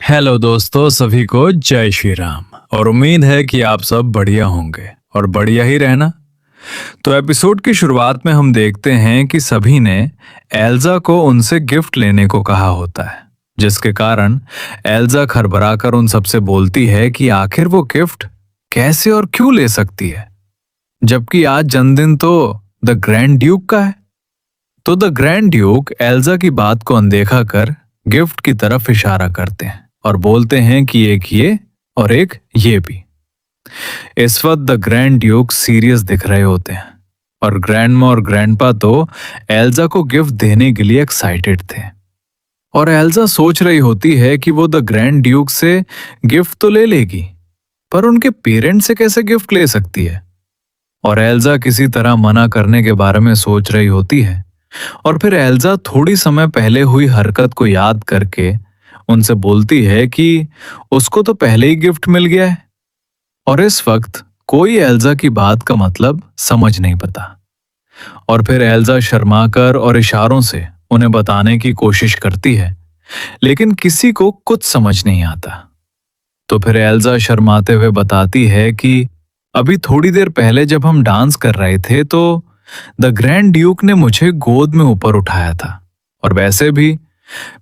Hello दोस्तों, सभी को जय श्री राम। और उम्मीद है कि आप सब बढ़िया होंगे और बढ़िया ही रहना। तो एपिसोड की शुरुआत में हम देखते हैं कि सभी ने एल्जा को उनसे गिफ्ट लेने को कहा होता है, जिसके कारण एल्जा खरबरा कर उन सबसे बोलती है कि आखिर वो गिफ्ट कैसे और क्यों ले सकती है, जबकि आज जन्मदिन तो द ग्रैंड ड्यूक का है। तो द ग्रैंड ड्यूक एल्जा की बात को अनदेखा कर गिफ्ट की तरफ इशारा करते हैं और बोलते हैं कि एक ये और एक ये भी। इस वक्त द ग्रैंड ड्यूक सीरियस दिख रहे होते हैं और ग्रैंडमा और ग्रैंडपा तो एल्जा को गिफ्ट देने के लिए एक्साइटेड थे। और एल्जा सोच रही होती है कि वो द ग्रैंड ड्यूक से गिफ्ट तो ले लेगी, पर उनके पेरेंट्स से कैसे गिफ्ट ले सकती है। और एल्जा किसी तरह मना करने के बारे में सोच रही होती है और फिर एल्जा थोड़ी समय पहले हुई हरकत को याद करके उनसे बोलती है कि उसको तो पहले ही गिफ्ट मिल गया है। और इस वक्त कोई एल्जा की बात का मतलब समझ नहीं पाता और फिर एल्जा शर्माकर और इशारों से उन्हें बताने की कोशिश करती है, लेकिन किसी को कुछ समझ नहीं आता। तो फिर एल्जा शर्माते हुए बताती है कि अभी थोड़ी देर पहले जब हम डांस कर रहे थे तो द ग्रैंड ड्यूक ने मुझे गोद में ऊपर उठाया था, और वैसे भी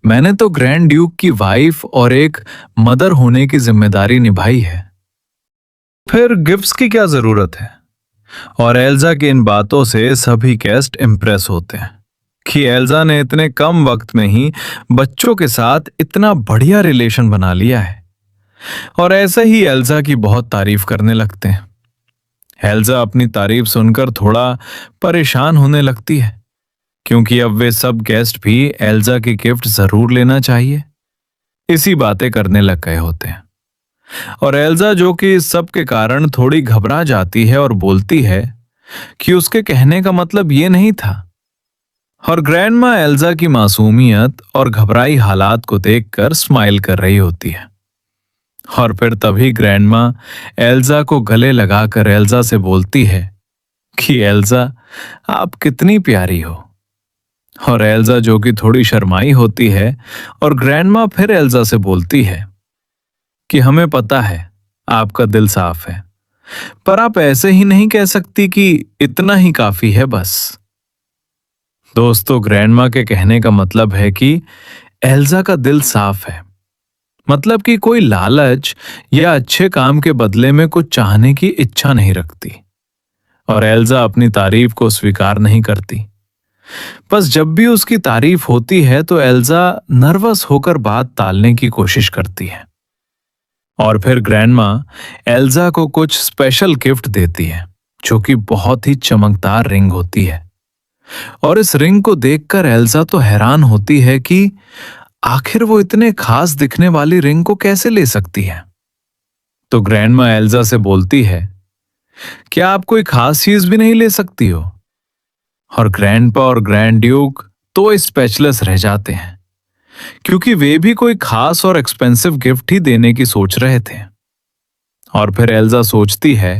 मैंने तो ग्रैंड ड्यूक की वाइफ और एक मदर होने की जिम्मेदारी निभाई है। फिर गिफ्ट्स की क्या जरूरत है। और एल्जा की इन बातों से सभी गेस्ट इंप्रेस होते हैं कि एल्जा ने इतने कम वक्त में ही बच्चों के साथ इतना बढ़िया रिलेशन बना लिया है। और ऐसे ही एल्जा की बहुत तारीफ करने लगते हैं। एल्जा अपनी तारीफ सुनकर थोड़ा परेशान होने लगती है, क्योंकि अब वे सब गेस्ट भी एल्जा की गिफ्ट जरूर लेना चाहिए, इसी बातें करने लग गए होते हैं। और एल्जा, जो कि इस सब के कारण थोड़ी घबरा जाती है और बोलती है कि उसके कहने का मतलब ये नहीं था। और ग्रैंडमा एल्जा की मासूमियत और घबराई हालात को देखकर स्माइल कर रही होती है। और फिर तभी ग्रैंडमा एल्जा को गले लगाकर एल्जा से बोलती है कि एल्जा, आप कितनी प्यारी हो। और एल्जा, जो कि थोड़ी शर्माई होती है, और ग्रैंडमा फिर एल्जा से बोलती है कि हमें पता है आपका दिल साफ है, पर आप ऐसे ही नहीं कह सकती कि इतना ही काफी है बस। दोस्तों, ग्रैंडमा के कहने का मतलब है कि एल्जा का दिल साफ है, मतलब कि कोई लालच या अच्छे काम के बदले में कुछ चाहने की इच्छा नहीं रखती। और एल्जा अपनी तारीफ को स्वीकार नहीं करती। बस जब भी उसकी तारीफ होती है तो एल्जा नर्वस होकर बात टालने की कोशिश करती है। और फिर ग्रैंडमा एल्जा को कुछ स्पेशल गिफ्ट देती है, जो कि बहुत ही चमकदार रिंग होती है। और इस रिंग को देखकर एल्जा तो हैरान होती है कि आखिर वो इतने खास दिखने वाली रिंग को कैसे ले सकती है। तो ग्रैंडमा एल्जा से बोलती है, क्या आप कोई खास चीज भी नहीं ले सकती हो। और ग्रैंडपा और ग्रैंड ड्यूक तो स्पेचलेस रह जाते हैं, क्योंकि वे भी कोई खास और एक्सपेंसिव गिफ्ट ही देने की सोच रहे थे। और फिर एल्जा सोचती है,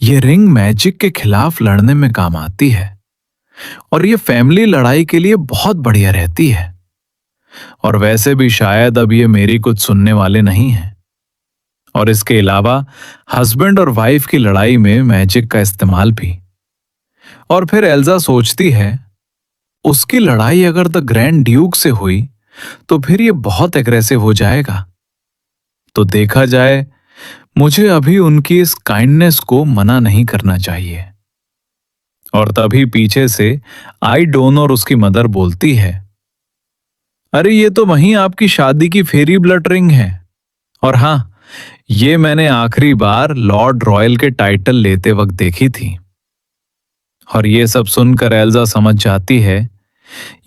ये रिंग मैजिक के खिलाफ लड़ने में काम आती है और ये फैमिली लड़ाई के लिए बहुत बढ़िया रहती है। और वैसे भी शायद अब ये मेरी कुछ सुनने वाले नहीं हैं। और इसके अलावा हस्बैंड और वाइफ की लड़ाई में मैजिक का इस्तेमाल भी। और फिर एल्जा सोचती है, उसकी लड़ाई अगर द ग्रैंड ड्यूक से हुई तो फिर ये बहुत एग्रेसिव हो जाएगा। तो देखा जाए, मुझे अभी उनकी इस काइंडनेस को मना नहीं करना चाहिए। और तभी पीछे से आई डोन और उसकी मदर बोलती है, अरे ये तो वहीं आपकी शादी की फेरी ब्लड रिंग है। और हाँ, ये मैंने आखिरी बार लॉर्ड रॉयल के टाइटल लेते वक्त देखी थी। और ये सब सुनकर एल्जा समझ जाती है,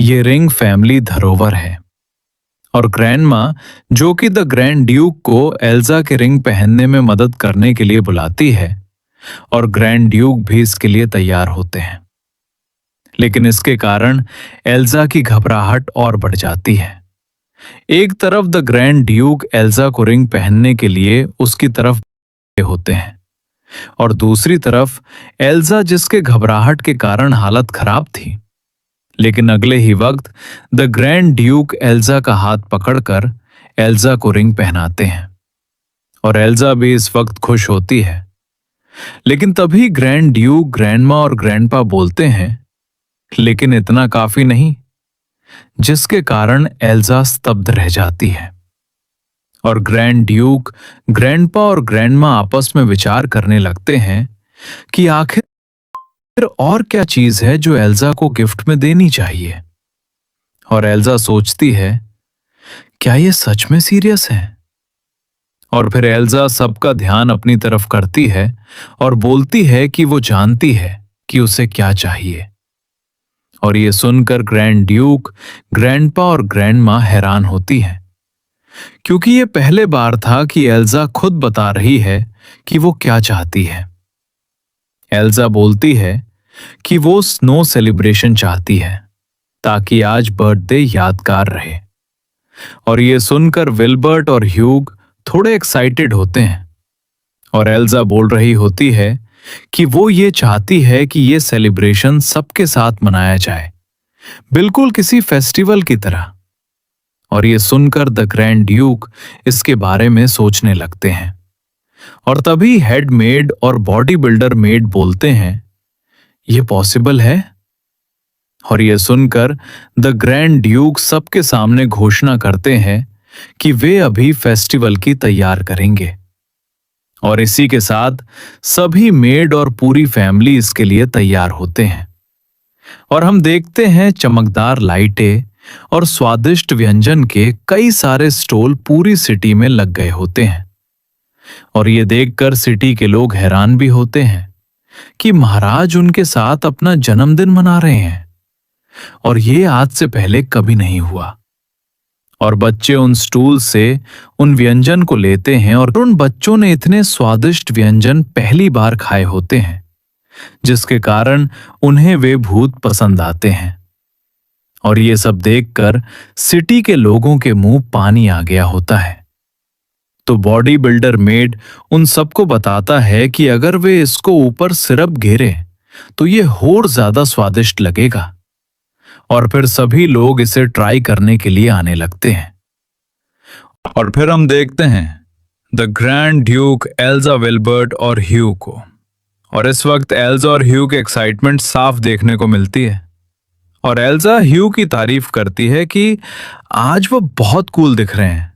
ये रिंग फैमिली धरोहर है। और ग्रैंडमा, जो कि द ग्रैंड ड्यूक को एल्जा के रिंग पहनने में मदद करने के लिए बुलाती है, और ग्रैंड ड्यूक भी इसके लिए तैयार होते हैं। लेकिन इसके कारण एल्जा की घबराहट और बढ़ जाती है। एक तरफ द ग्रैंड ड्यूक एल्जा को रिंग पहनने के लिए उसकी तरफ होते हैं, और दूसरी तरफ एल्जा, जिसके घबराहट के कारण हालत खराब थी। लेकिन अगले ही वक्त द ग्रैंड ड्यूक एल्जा का हाथ पकड़कर एल्जा को रिंग पहनाते हैं और एल्जा भी इस वक्त खुश होती है। लेकिन तभी ग्रैंड ड्यूक, ग्रैंडमा और ग्रैंडपा बोलते हैं, लेकिन इतना काफी नहीं, जिसके कारण एल्जा स्तब्ध रह जाती है। और ग्रैंड ड्यूक, ग्रैंडपा और ग्रैंडमा आपस में विचार करने लगते हैं कि आखिर और क्या चीज है जो एल्जा को गिफ्ट में देनी चाहिए। और एल्जा सोचती है, क्या ये सच में सीरियस है? और फिर एल्जा सबका ध्यान अपनी तरफ करती है और बोलती है कि वो जानती है कि उसे क्या चाहिए। और ये सुनकर ग्रैंड ड्यूक, ग्रैंडपा और ग्रैंडमा हैरान होती हैं, क्योंकि ये पहले बार था कि एल्जा खुद बता रही है कि वो क्या चाहती है। एल्जा बोलती है कि वो स्नो सेलिब्रेशन चाहती है ताकि आज बर्थडे यादगार रहे। और ये सुनकर विल्बर्ट और ह्यूग थोड़े एक्साइटेड होते हैं और एल्जा बोल रही होती है कि वो ये चाहती है कि ये सेलिब्रेशन सबके साथ मनाया जाए, बिल्कुल किसी फेस्टिवल की तरह। और ये सुनकर द ग्रैंड ड्यूक इसके बारे में सोचने लगते हैं। और तभी हेड मेड और बॉडी बिल्डर मेड बोलते हैं, ये पॉसिबल है? और ये सुनकर द ग्रैंड ड्यूक सबके सामने घोषणा करते हैं कि वे अभी फेस्टिवल की तैयार करेंगे। और इसी के साथ सभी मेड और पूरी फैमिली इसके लिए तैयार होते हैं। और हम देखते हैं चमकदार लाइटें और स्वादिष्ट व्यंजन के कई सारे स्टॉल पूरी सिटी में लग गए होते हैं। और ये देखकर सिटी के लोग हैरान भी होते हैं कि महाराज उनके साथ अपना जन्मदिन मना रहे हैं, और ये आज से पहले कभी नहीं हुआ। और बच्चे उन स्टूल से उन व्यंजन को लेते हैं और उन बच्चों ने इतने स्वादिष्ट व्यंजन पहली बार खाए होते हैं, जिसके कारण उन्हें वे भूत पसंद आते हैं। और ये सब देखकर सिटी के लोगों के मुंह पानी आ गया होता है। तो बॉडी बिल्डर मेड उन सबको बताता है कि अगर वे इसको ऊपर सिरप घेरे तो ये और ज्यादा स्वादिष्ट लगेगा। और फिर सभी लोग इसे ट्राई करने के लिए आने लगते हैं। और फिर हम देखते हैं द ग्रैंड ड्यूक, एल्जा, विल्बर्ट और ह्यू को। और इस वक्त एल्जा और ह्यू की एक्साइटमेंट साफ देखने को मिलती है। और एल्जा ह्यू की तारीफ करती है कि आज वो बहुत कूल दिख रहे हैं,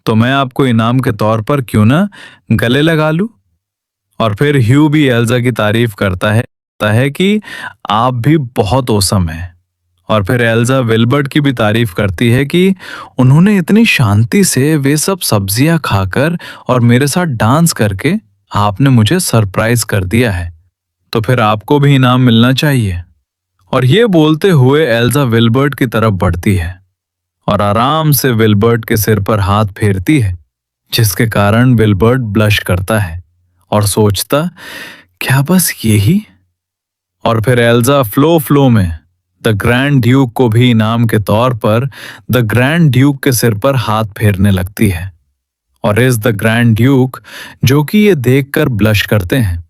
तो मैं आपको इनाम के तौर पर क्यों ना गले लगा लूं। और फिर ह्यू भी एल्जा की तारीफ करता है कि आप भी बहुत औसम हैं। और फिर एल्जा विल्बर्ट की भी तारीफ करती है कि उन्होंने इतनी शांति से वे सब सब्जियां खाकर और मेरे साथ डांस करके आपने मुझे सरप्राइज कर दिया है, तो फिर आपको भी इनाम मिलना चाहिए। और ये बोलते हुए एल्जा विल्बर्ट की तरफ बढ़ती है और आराम से विल्बर्ट के सिर पर हाथ फेरती है, जिसके कारण विल्बर्ट ब्लश करता है और सोचता, क्या बस यही? और फिर एल्जा फ्लो में द ग्रैंड ड्यूक को भी इनाम के तौर पर द ग्रैंड ड्यूक के सिर पर हाथ फेरने लगती है। और इस द ग्रैंड ड्यूक जो कि ये देखकर ब्लश करते हैं।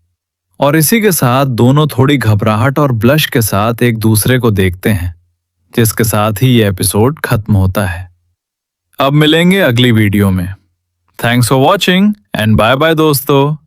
और इसी के साथ दोनों थोड़ी घबराहट और ब्लश के साथ एक दूसरे को देखते हैं, जिसके साथ ही ये एपिसोड खत्म होता है। अब मिलेंगे अगली वीडियो में। Thanks for watching and bye bye दोस्तों।